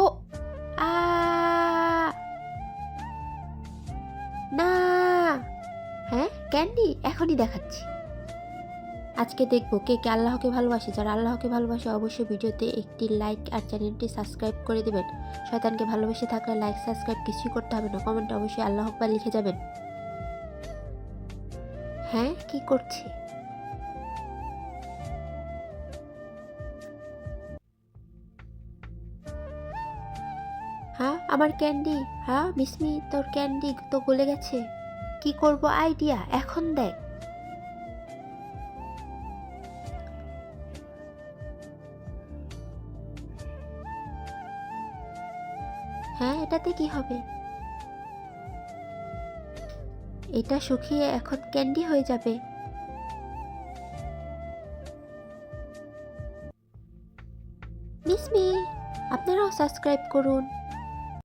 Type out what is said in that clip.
ও আ না। হ্যাঁ, ক্যান্ডি এখনই দেখাচ্ছি। আজকে দেখবো কে কে আল্লাহকে ভালোবাসে। যারা আল্লাহকে ভালোবাসে অবশ্যই ভিডিওতে একটি লাইক আর চ্যানেলটি সাবস্ক্রাইব করে দেবেন। শয়তানকে ভালোবেসে থাকলে লাইক সাবস্ক্রাইব কিছুই করতে হবে না, কমেন্টে অবশ্যই আল্লাহ আকবার লিখে যাবেন। হ্যাঁ, কি করছি? হ্যাঁ, আমার ক্যান্ডি। হ্যাঁ মিসমি, তোর ক্যান্ডি তো গলে গেছে। কি করব আইডিয়া এখন দেখ। হ্যাঁ, এটাতে কি হবে? এটা শুকিয়ে এখন ক্যান্ডি হয়ে যাবে। মিসমি, আপনারাও সাবস্ক্রাইব করুন।